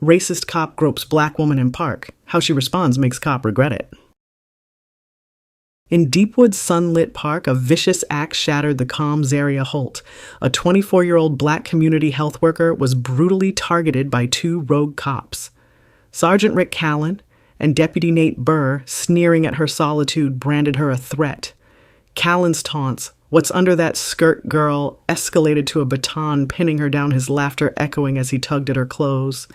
Racist cop gropes black woman in park. How she responds makes cop regret it. In Deepwood's sunlit park, a vicious axe shattered the calm Zaria Holt. A 24-year-old black community health worker was brutally targeted by two rogue cops. Sergeant Rick Callen and Deputy Nate Burr, sneering at her solitude, branded her a threat. Callen's taunts, "What's under that skirt, girl?" escalated to a baton, pinning her down, his laughter echoing as he tugged at her clothes.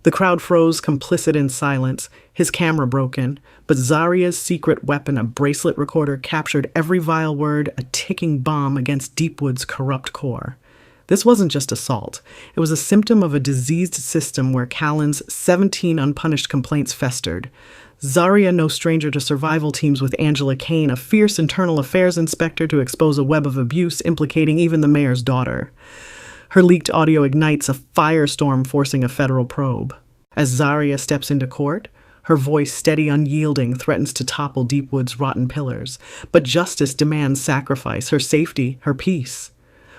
The crowd froze, complicit in silence, his camera broken, but Zaria's secret weapon, a bracelet recorder, captured every vile word, a ticking bomb against Deepwood's corrupt core. This wasn't just assault. It was a symptom of a diseased system where Callen's 17 unpunished complaints festered. Zaria, no stranger to survival teams with Angela Kane, a fierce internal affairs inspector, to expose a web of abuse implicating even the mayor's daughter. Her leaked audio ignites a firestorm, forcing a federal probe. As Zaria steps into court, her voice, steady, unyielding, threatens to topple Deepwood's rotten pillars. But justice demands sacrifice, her safety, her peace.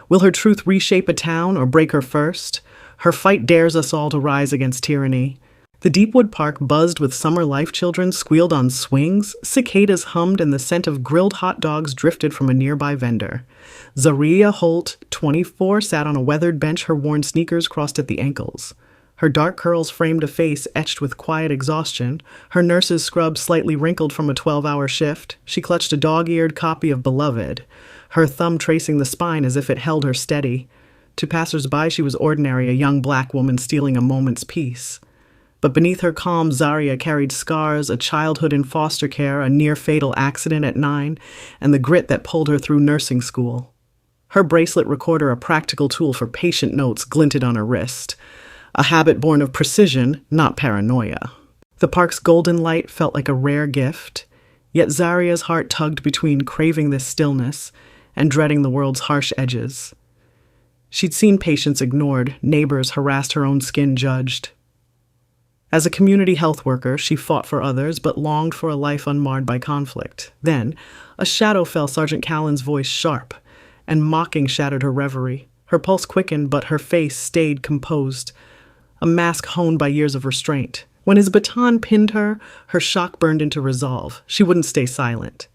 Will her truth reshape a town or break her first? Her fight dares us all to rise against tyranny. The Deepwood Park buzzed with summer life. Children squealed on swings, cicadas hummed, and the scent of grilled hot dogs drifted from a nearby vendor. Zaria Holt, 24, sat on a weathered bench, her worn sneakers crossed at the ankles. Her dark curls framed a face etched with quiet exhaustion, her nurse's scrub slightly wrinkled from a 12-hour shift. She clutched a dog-eared copy of Beloved, her thumb tracing the spine as if it held her steady. To passers-by, she was ordinary, a young black woman stealing a moment's peace. But beneath her calm, Zaria carried scars, a childhood in foster care, a near-fatal accident at 9, and the grit that pulled her through nursing school. Her bracelet recorder, a practical tool for patient notes, glinted on her wrist. A habit born of precision, not paranoia. The park's golden light felt like a rare gift, yet Zaria's heart tugged between craving this stillness and dreading the world's harsh edges. She'd seen patients ignored, neighbors harassed, her own skin judged. As a community health worker, she fought for others, but longed for a life unmarred by conflict. Then, a shadow fell, Sergeant Callen's voice sharp, and mocking shattered her reverie. Her pulse quickened, but her face stayed composed, a mask honed by years of restraint. When his baton pinned her, her shock burned into resolve. She wouldn't stay silent.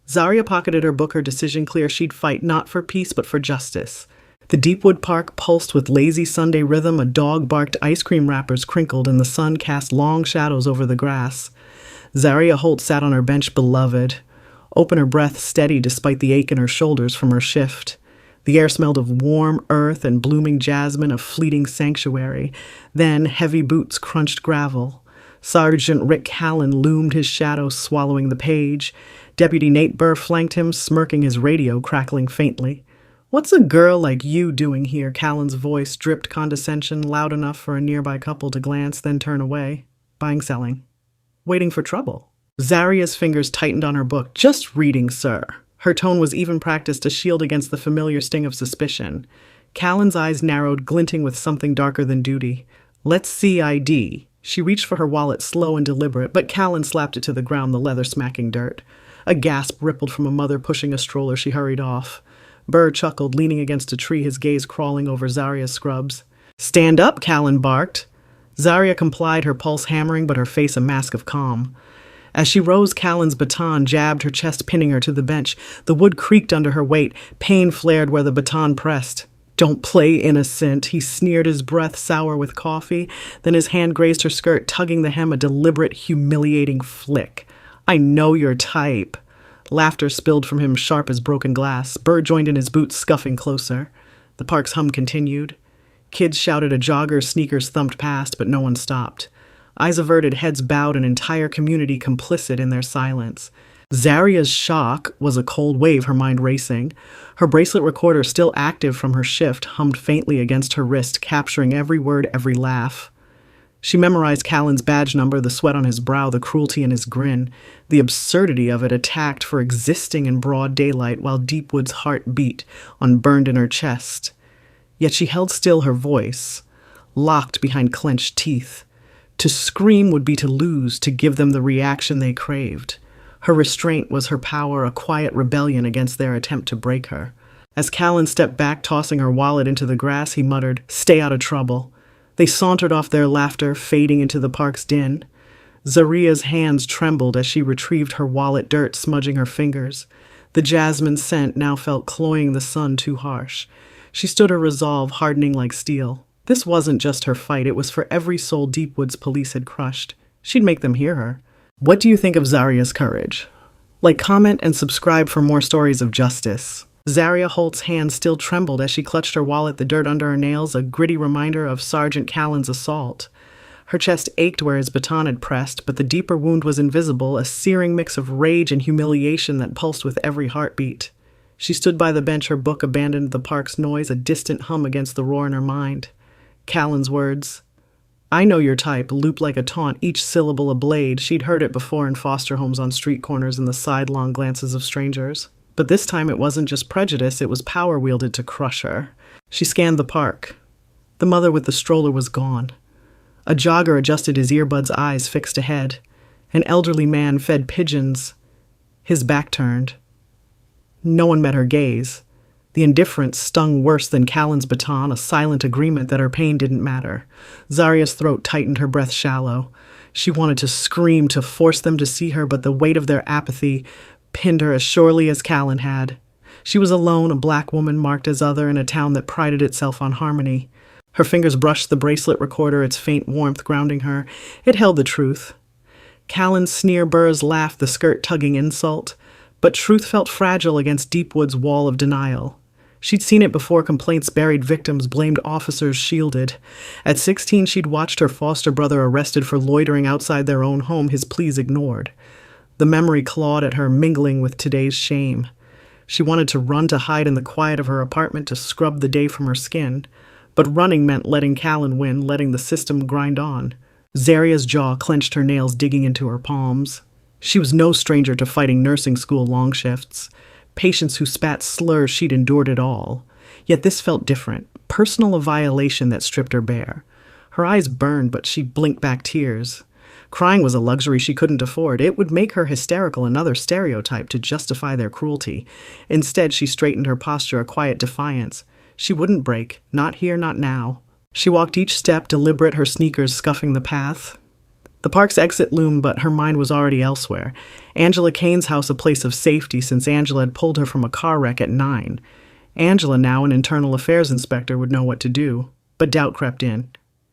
Zaria pocketed her book, her decision clear. She'd fight not for peace, but for justice. The Deepwood Park pulsed with lazy Sunday rhythm. A dog barked, ice cream wrappers crinkled, and the sun cast long shadows over the grass. Zaria Holt sat on her bench, Beloved, open, her breath steady despite the ache in her shoulders from her shift. The air smelled of warm earth and blooming jasmine, a fleeting sanctuary. Then heavy boots crunched gravel. Sergeant Rick Callen loomed, his shadow swallowing the page. Deputy Nate Burr flanked him, smirking, his radio crackling faintly. "What's a girl like you doing here?" Callen's voice dripped condescension, loud enough for a nearby couple to glance, then turn away. "Buying, selling. Waiting for trouble." Zaria's fingers tightened on her book. "Just reading, sir." Her tone was even practiced, a shield against the familiar sting of suspicion. Callen's eyes narrowed, glinting with something darker than duty. "Let's see ID." She reached for her wallet, slow and deliberate, but Callen slapped it to the ground, the leather smacking dirt. A gasp rippled from a mother pushing a stroller. She hurried off. Burr chuckled, leaning against a tree, his gaze crawling over Zaria's scrubs. "Stand up," Callen barked. Zaria complied, her pulse hammering, but her face a mask of calm. As she rose, Callen's baton jabbed her chest, pinning her to the bench. The wood creaked under her weight. Pain flared where the baton pressed. "Don't play innocent," he sneered, his breath sour with coffee. Then his hand grazed her skirt, tugging the hem, a deliberate, humiliating flick. "I know your type." Laughter spilled from him, sharp as broken glass. Burr joined in, his boots scuffing closer. The park's hum continued. Kids shouted, a jogger's sneakers thumped past, but no one stopped. Eyes averted, heads bowed, an entire community complicit in their silence. Zaria's shock was a cold wave, her mind racing. Her bracelet recorder, still active from her shift, hummed faintly against her wrist, capturing every word, every laugh. She memorized Callen's badge number, the sweat on his brow, the cruelty in his grin. The absurdity of it attacked for existing in broad daylight while Deepwood's heart beat, unburned in her chest. Yet she held still, her voice, locked behind clenched teeth. To scream would be to lose, to give them the reaction they craved. Her restraint was her power, a quiet rebellion against their attempt to break her. As Callen stepped back, tossing her wallet into the grass, he muttered, "Stay out of trouble." They sauntered off, their laughter fading into the park's din. Zaria's hands trembled as she retrieved her wallet, dirt smudging her fingers. The jasmine scent now felt cloying the sun too harsh. She stood her resolve, hardening like steel. This wasn't just her fight, it was for every soul Deepwood's police had crushed. She'd make them hear her. What do you think of Zaria's courage? Like, comment, and subscribe for more stories of justice. Zaria Holt's hands still trembled as she clutched her wallet, the dirt under her nails, a gritty reminder of Sergeant Callen's assault. Her chest ached where his baton had pressed, but the deeper wound was invisible, a searing mix of rage and humiliation that pulsed with every heartbeat. She stood by the bench, her book abandoned the park's noise, a distant hum against the roar in her mind. Callen's words, "I know your type," looped like a taunt, each syllable a blade. She'd heard it before in foster homes, on street corners, in the sidelong glances of strangers. But this time it wasn't just prejudice, it was power wielded to crush her. She scanned the park. The mother with the stroller was gone. A jogger adjusted his earbuds, eyes fixed ahead. An elderly man fed pigeons, his back turned. No one met her gaze. The indifference stung worse than Callen's baton, a silent agreement that her pain didn't matter. Zaria's throat tightened, her breath shallow. She wanted to scream, to force them to see her, but the weight of their apathy pinned her as surely as Callen had. She was alone, a black woman marked as other, in a town that prided itself on harmony. Her fingers brushed the bracelet recorder, its faint warmth grounding her. It held the truth. Callen's sneer, Burr's laugh, the skirt-tugging insult. But truth felt fragile against Deepwood's wall of denial. She'd seen it before, complaints buried, victims blamed, officers shielded. At 16, she'd watched her foster brother arrested for loitering outside their own home, his pleas ignored. The memory clawed at her, mingling with today's shame. She wanted to run, to hide in the quiet of her apartment, to scrub the day from her skin. But running meant letting Callen win, letting the system grind on. Zaria's jaw clenched, her nails digging into her palms. She was no stranger to fighting nursing school long shifts. Patients who spat slurs, she'd endured it all. Yet this felt different, personal, a violation that stripped her bare. Her eyes burned, but she blinked back tears. Crying was a luxury she couldn't afford. It would make her hysterical, another stereotype to justify their cruelty. Instead, she straightened her posture, a quiet defiance. She wouldn't break, not here, not now. She walked each step, deliberate, her sneakers scuffing the path. The park's exit loomed, but her mind was already elsewhere. Angela Kane's house, a place of safety since Angela had pulled her from a car wreck at 9. Angela, now an internal affairs inspector, would know what to do. But doubt crept in.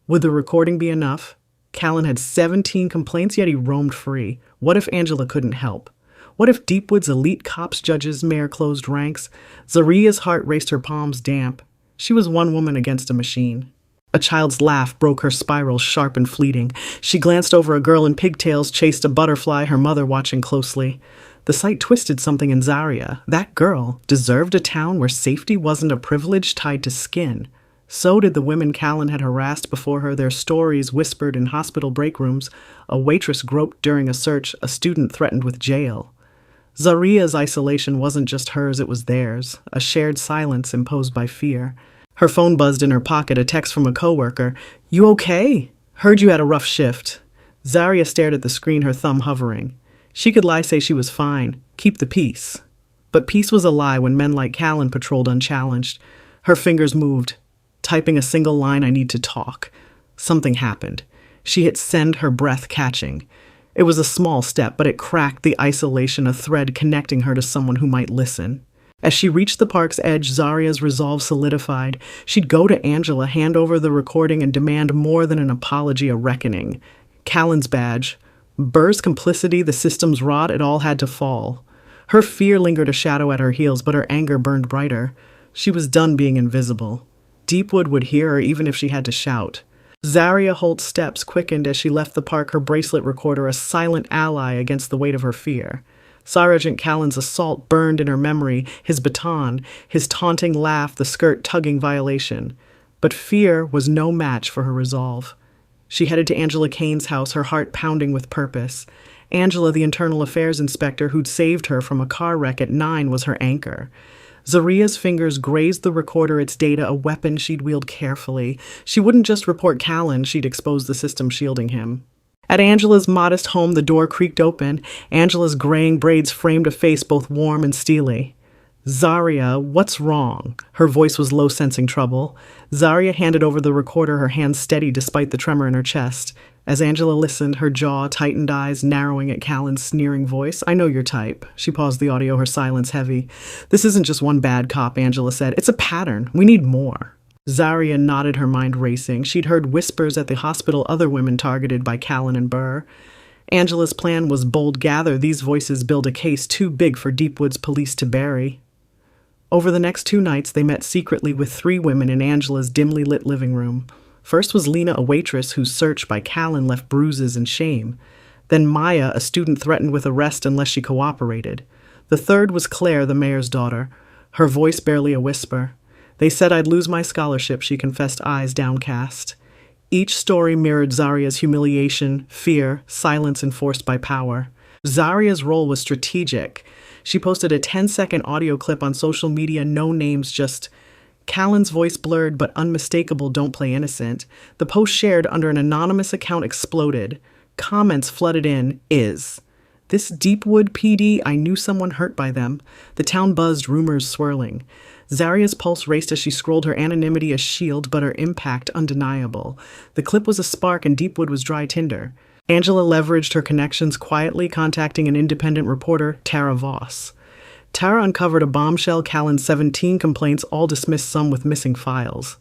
Would the recording be enough? Callen had 17 complaints, yet he roamed free. What if Angela couldn't help? What if Deepwood's elite cops, judges, mayor closed ranks? Zaria's heart raced, her palms damp. She was one woman against a machine. A child's laugh broke her spiral, sharp and fleeting. She glanced over, a girl in pigtails chased a butterfly, her mother watching closely. The sight twisted something in Zaria. That girl deserved a town where safety wasn't a privilege tied to skin. So did the women Callen had harassed before her, their stories whispered in hospital break rooms. A waitress groped during a search, a student threatened with jail. Zaria's isolation wasn't just hers, it was theirs, a shared silence imposed by fear. Her phone buzzed in her pocket, a text from a coworker. "You okay? Heard you had a rough shift." Zaria stared at the screen, her thumb hovering. She could lie, say she was fine, keep the peace. But peace was a lie when men like Callen patrolled unchallenged. Her fingers moved, typing a single line, "I need to talk." Something happened. She hit send, her breath catching. It was a small step, but it cracked the isolation, a thread connecting her to someone who might listen. As she reached the park's edge, Zaria's resolve solidified. She'd go to Angela, hand over the recording, and demand more than an apology, a reckoning. Callen's badge, Burr's complicity, the system's rot, it all had to fall. Her fear lingered a shadow at her heels, but her anger burned brighter. She was done being invisible. Deepwood would hear her even if she had to shout. Zaria Holt's steps quickened as she left the park, her bracelet recorder a silent ally against the weight of her fear. Sergeant Callen's assault burned in her memory, his baton, his taunting laugh, the skirt-tugging violation. But fear was no match for her resolve. She headed to Angela Kane's house, her heart pounding with purpose. Angela, the internal affairs inspector who'd saved her from a car wreck at 9, was her anchor. Zaria's fingers grazed the recorder, its data, a weapon she'd wield carefully. She wouldn't just report Callen, she'd expose the system shielding him. At Angela's modest home, the door creaked open. Angela's graying braids framed a face both warm and steely. Zaria, what's wrong? Her voice was low, sensing trouble. Zaria handed over the recorder, her hands steady despite the tremor in her chest. As Angela listened, her jaw tightened, eyes narrowing at Callen's sneering voice. I know your type. She paused the audio, her silence heavy. This isn't just one bad cop, Angela said. It's a pattern. We need more. Zaria nodded, her mind racing. She'd heard whispers at the hospital, other women targeted by Callen and Burr. Angela's plan was bold. Gather these voices, build a case too big for Deepwood's police to bury. Over the next 2 nights, they met secretly with 3 women in Angela's dimly lit living room. First was Lena, a waitress whose search by Callen left bruises and shame. Then Maya, a student threatened with arrest unless she cooperated. The third was Claire, the mayor's daughter, her voice barely a whisper. They said I'd lose my scholarship, she confessed, eyes downcast. Each story mirrored Zaria's humiliation, fear, silence enforced by power. Zaria's role was strategic. She posted a 10-second audio clip on social media, no names, just Callen's voice blurred but unmistakable, don't play innocent. The post shared under an anonymous account exploded. Comments flooded in, this Deepwood PD, I knew someone hurt by them. The town buzzed, rumors swirling. Zaria's pulse raced as she scrolled, her anonymity a shield but her impact undeniable. The clip was a spark and Deepwood was dry tinder. Angela leveraged her connections, quietly contacting an independent reporter, Tara Voss. Tara uncovered a bombshell. Callen's 17 complaints, all dismissed, some with missing files.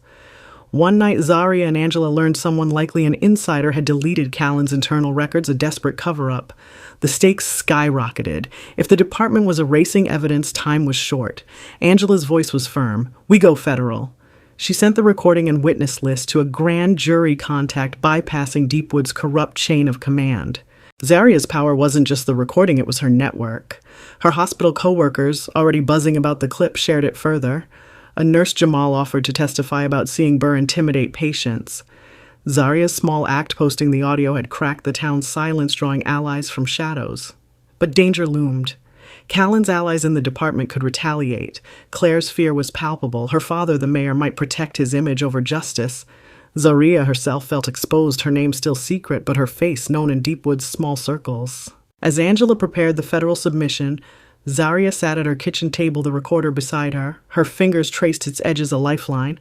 One night, Zaria and Angela learned someone, likely an insider, had deleted Callen's internal records, a desperate cover-up. The stakes skyrocketed. If the department was erasing evidence, time was short. Angela's voice was firm. We go federal. She sent the recording and witness list to a grand jury contact, bypassing Deepwood's corrupt chain of command. Zaria's power wasn't just the recording, it was her network. Her hospital co-workers, already buzzing about the clip, shared it further. A nurse, Jamal, offered to testify about seeing Burr intimidate patients. Zaria's small act, posting the audio, had cracked the town's silence, drawing allies from shadows. But danger loomed. Callen's allies in the department could retaliate. Claire's fear was palpable. Her father, the mayor, might protect his image over justice. Zaria herself felt exposed, her name still secret, but her face known in Deepwood's small circles. As Angela prepared the federal submission, Zaria sat at her kitchen table, the recorder beside her. Her fingers traced its edges, a lifeline.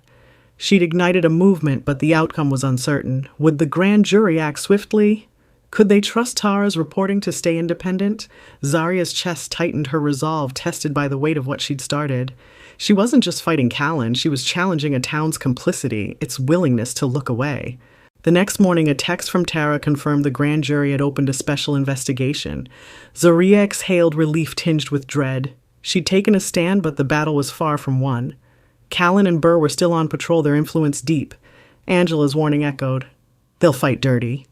She'd ignited a movement, but the outcome was uncertain. Would the grand jury act swiftly? Could they trust Tara's reporting to stay independent? Zaria's chest tightened, her resolve tested by the weight of what she'd started. She wasn't just fighting Callen, she was challenging a town's complicity, its willingness to look away. The next morning, a text from Tara confirmed the grand jury had opened a special investigation. Zaria exhaled, relief tinged with dread. She'd taken a stand, but the battle was far from won. Callen and Burr were still on patrol, their influence deep. Angela's warning echoed. They'll fight dirty.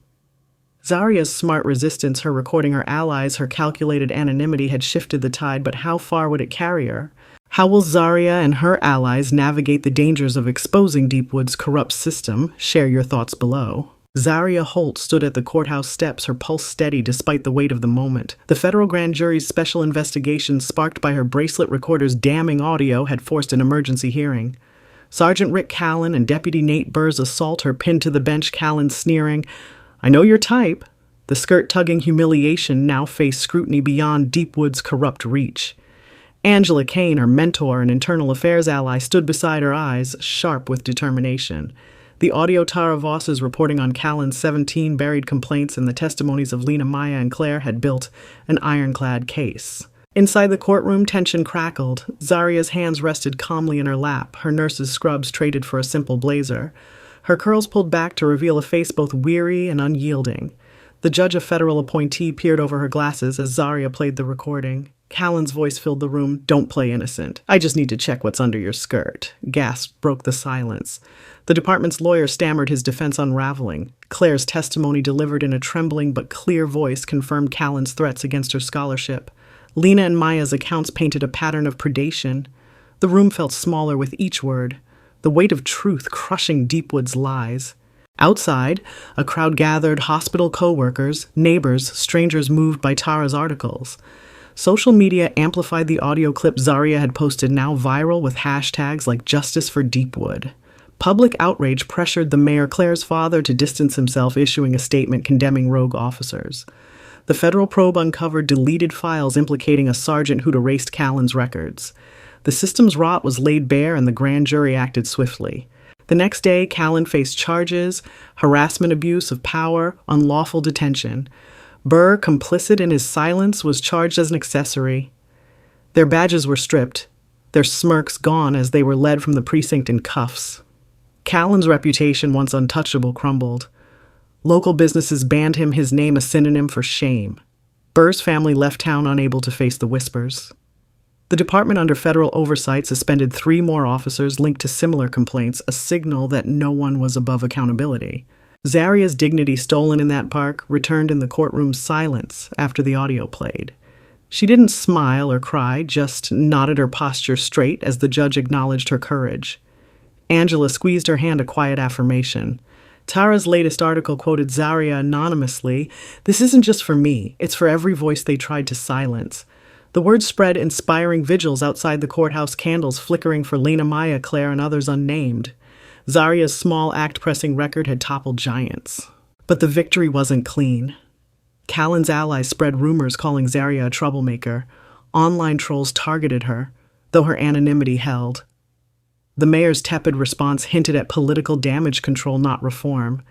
Zaria's smart resistance, her recording her allies, her calculated anonymity had shifted the tide, but how far would it carry her? How will Zaria and her allies navigate the dangers of exposing Deepwood's corrupt system? Share your thoughts below. Zaria Holt stood at the courthouse steps, her pulse steady despite the weight of the moment. The federal grand jury's special investigation, sparked by her bracelet recorder's damning audio, had forced an emergency hearing. Sergeant Rick Callen and Deputy Nate Burr's assault, her pinned to the bench, Callen sneering, I know your type. The skirt-tugging humiliation now faced scrutiny beyond Deepwood's corrupt reach. Angela Kane, her mentor and internal affairs ally, stood beside her, eyes sharp with determination. The audio Tara Voss's reporting on Callen's 17 buried complaints and the testimonies of Lena, Maya, and Claire had built an ironclad case. Inside the courtroom, tension crackled. Zaria's hands rested calmly in her lap, her nurse's scrubs traded for a simple blazer. Her curls pulled back to reveal a face both weary and unyielding. The judge, a federal appointee, peered over her glasses as Zaria played the recording. Callen's voice filled the room. Don't play innocent. I just need to check what's under your skirt. Gasps broke the silence. The department's lawyer stammered, his defense unraveling. Claire's testimony, delivered in a trembling but clear voice, confirmed Callen's threats against her scholarship. Lena and Maya's accounts painted a pattern of predation. The room felt smaller with each word, the weight of truth crushing Deepwood's lies. Outside, a crowd gathered, hospital co-workers, neighbors, strangers moved by Tara's articles. Social media amplified the audio clip Zaria had posted, now viral with hashtags like Justice for Deepwood. Public outrage pressured the mayor, Claire's father, to distance himself, issuing a statement condemning rogue officers. The federal probe uncovered deleted files implicating a sergeant who'd erased Callen's records. The system's rot was laid bare and the grand jury acted swiftly. The next day, Callen faced charges, harassment, abuse of power, unlawful detention. Burr, complicit in his silence, was charged as an accessory. Their badges were stripped, their smirks gone as they were led from the precinct in cuffs. Callen's reputation, once untouchable, crumbled. Local businesses banned him, his name a synonym for shame. Burr's family left town unable to face the whispers. The department, under federal oversight, suspended 3 more officers linked to similar complaints, a signal that no one was above accountability. Zaria's dignity, stolen in that park, returned in the courtroom's silence after the audio played. She didn't smile or cry, just nodded her posture straight as the judge acknowledged her courage. Angela squeezed her hand, a quiet affirmation. Tara's latest article quoted Zaria anonymously. "This isn't just for me, it's for every voice they tried to silence." The word spread, inspiring vigils outside the courthouse, candles flickering for Lena, Maya, Claire, and others unnamed. Zaria's small act-pressing record had toppled giants. But the victory wasn't clean. Callen's allies spread rumors calling Zaria a troublemaker. Online trolls targeted her, though her anonymity held. The mayor's tepid response hinted at political damage control, not reform.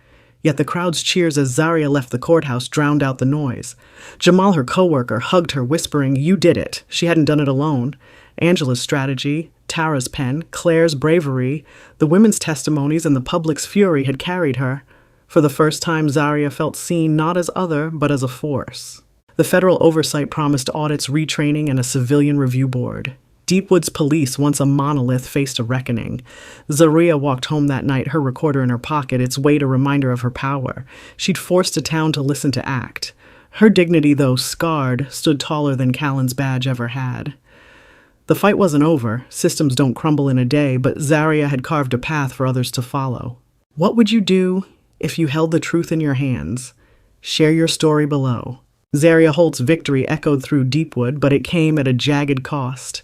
Yet the crowd's cheers as Zaria left the courthouse drowned out the noise. Jamal, her co-worker, hugged her, whispering, "You did it." She hadn't done it alone. Angela's strategy, Tara's pen, Claire's bravery, the women's testimonies, and the public's fury had carried her. For the first time, Zaria felt seen not as other, but as a force. The federal oversight promised audits, retraining, and a civilian review board. Deepwood's police, once a monolith, faced a reckoning. Zaria walked home that night, her recorder in her pocket, its weight a reminder of her power. She'd forced a town to listen, to act. Her dignity, though scarred, stood taller than Callen's badge ever had. The fight wasn't over. Systems don't crumble in a day, but Zaria had carved a path for others to follow. What would you do if you held the truth in your hands? Share your story below. Zaria Holt's victory echoed through Deepwood, but it came at a jagged cost.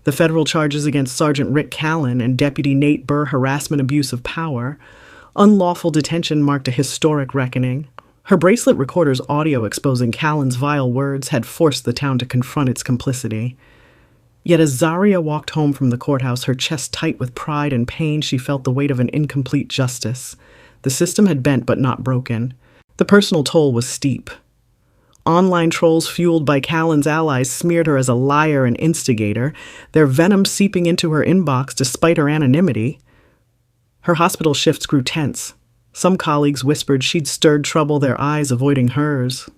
The federal charges against Sergeant Rick Callen and Deputy Nate Burr, harassment, abuse of power. Unlawful detention marked a historic reckoning. Her bracelet recorder's audio exposing Callen's vile words had forced the town to confront its complicity. Yet as Zaria walked home from the courthouse, her chest tight with pride and pain, she felt the weight of an incomplete justice. The system had bent but not broken. The personal toll was steep. Online trolls fueled by Callen's allies smeared her as a liar and instigator, their venom seeping into her inbox despite her anonymity. Her hospital shifts grew tense. Some colleagues whispered she'd stirred trouble, their eyes avoiding hers.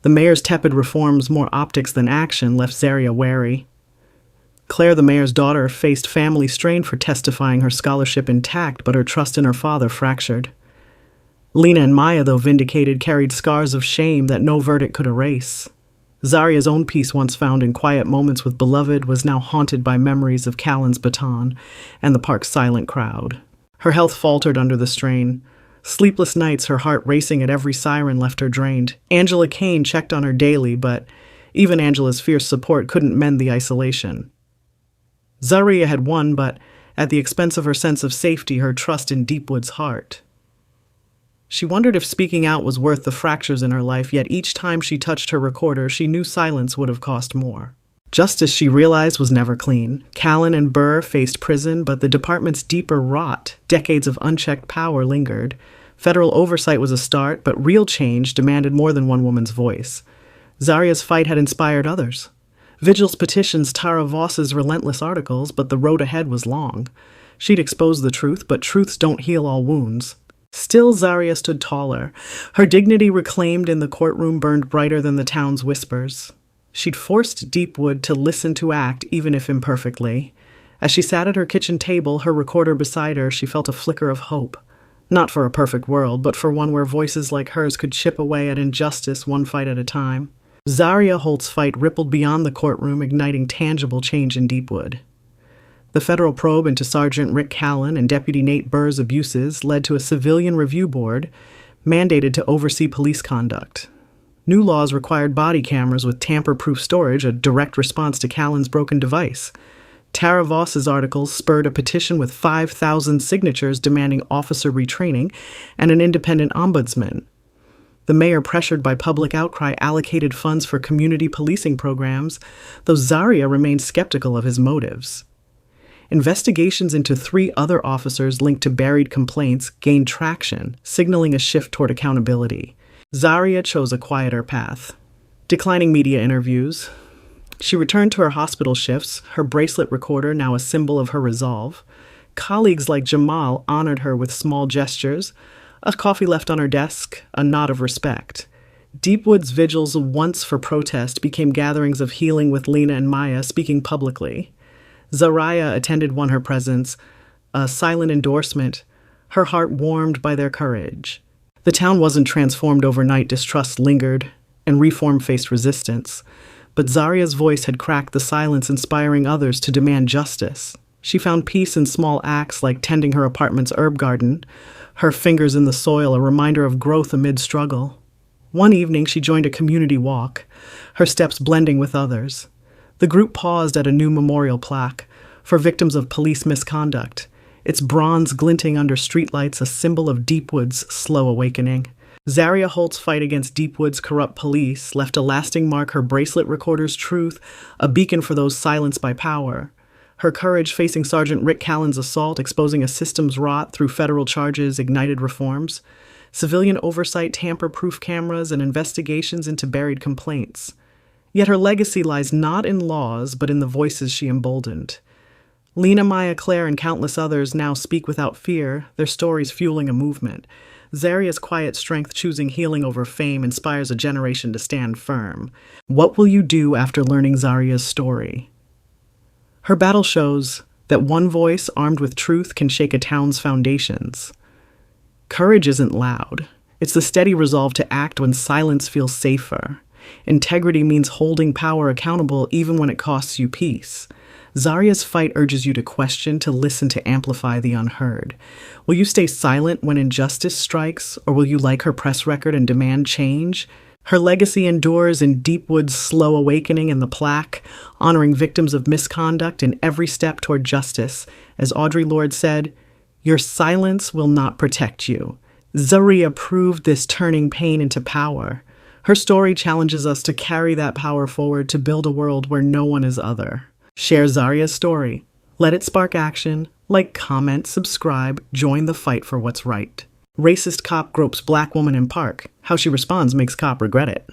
The mayor's tepid reforms, more optics than action, left Zaria wary. Claire, the mayor's daughter, faced family strain for testifying, her scholarship intact, but her trust in her father fractured. Lena and Maya, though vindicated, carried scars of shame that no verdict could erase. Zaria's own peace, once found in quiet moments with beloved, was now haunted by memories of Callen's baton and the park's silent crowd. Her health faltered under the strain. Sleepless nights, her heart racing at every siren, left her drained. Angela Kane checked on her daily, but even Angela's fierce support couldn't mend the isolation. Zaria had won, but at the expense of her sense of safety, her trust in Deepwood's heart. She wondered if speaking out was worth the fractures in her life, yet each time she touched her recorder, she knew silence would have cost more. Justice, she realized, was never clean. Callen and Burr faced prison, but the department's deeper rot, decades of unchecked power, lingered. Federal oversight was a start, but real change demanded more than one woman's voice. Zaria's fight had inspired others. Vigils, petitions, Tara Voss's relentless articles, but the road ahead was long. She'd exposed the truth, but truths don't heal all wounds. Still, Zaria stood taller. Her dignity, reclaimed in the courtroom, burned brighter than the town's whispers. She'd forced Deepwood to listen, to act, even if imperfectly. As she sat at her kitchen table, her recorder beside her, she felt a flicker of hope. Not for a perfect world, but for one where voices like hers could chip away at injustice, one fight at a time. Zaria Holt's fight rippled beyond the courtroom, igniting tangible change in Deepwood. The federal probe into Sergeant Rick Callen and Deputy Nate Burr's abuses led to a civilian review board mandated to oversee police conduct. New laws required body cameras with tamper-proof storage, a direct response to Callen's broken device. Tara Voss's articles spurred a petition with 5,000 signatures demanding officer retraining and an independent ombudsman. The mayor, pressured by public outcry, allocated funds for community policing programs, though Zaria remained skeptical of his motives. Investigations into 3 other officers linked to buried complaints gained traction, signaling a shift toward accountability. Zaria chose a quieter path, declining media interviews. She returned to her hospital shifts, her bracelet recorder now a symbol of her resolve. Colleagues like Jamal honored her with small gestures, a coffee left on her desk, a nod of respect. Deepwood's vigils, once for protest, became gatherings of healing, with Lena and Maya speaking publicly. Zaria attended one, her presence, a silent endorsement, her heart warmed by their courage. The town wasn't transformed overnight. Distrust lingered, and reform faced resistance. But Zaria's voice had cracked the silence, inspiring others to demand justice. She found peace in small acts like tending her apartment's herb garden, her fingers in the soil, a reminder of growth amid struggle. One evening, she joined a community walk, her steps blending with others. The group paused at a new memorial plaque for victims of police misconduct, its bronze glinting under streetlights, a symbol of Deepwood's slow awakening. Zaria Holt's fight against Deepwood's corrupt police left a lasting mark, her bracelet recorder's truth, a beacon for those silenced by power. Her courage facing Sergeant Rick Callen's assault, exposing a system's rot through federal charges, ignited reforms. Civilian oversight, tamper-proof cameras, and investigations into buried complaints. Yet her legacy lies not in laws, but in the voices she emboldened. Lena, Maya, Claire, and countless others now speak without fear, their stories fueling a movement. Zaria's quiet strength, choosing healing over fame, inspires a generation to stand firm. What will you do after learning Zaria's story? Her battle shows that one voice armed with truth can shake a town's foundations. Courage isn't loud. It's the steady resolve to act when silence feels safer. Integrity means holding power accountable even when it costs you peace. Zaria's fight urges you to question, to listen, to amplify the unheard. Will you stay silent when injustice strikes, or will you like her press record and demand change? Her legacy endures in Deepwood's slow awakening and the plaque, honoring victims of misconduct in every step toward justice. As Audre Lorde said, "Your silence will not protect you." Zaria proved this, turning pain into power. Her story challenges us to carry that power forward, to build a world where no one is other. Share Zaria's story. Let it spark action. Like, comment, subscribe, join the fight for what's right. Racist cop gropes black woman in park. How she responds makes cop regret it.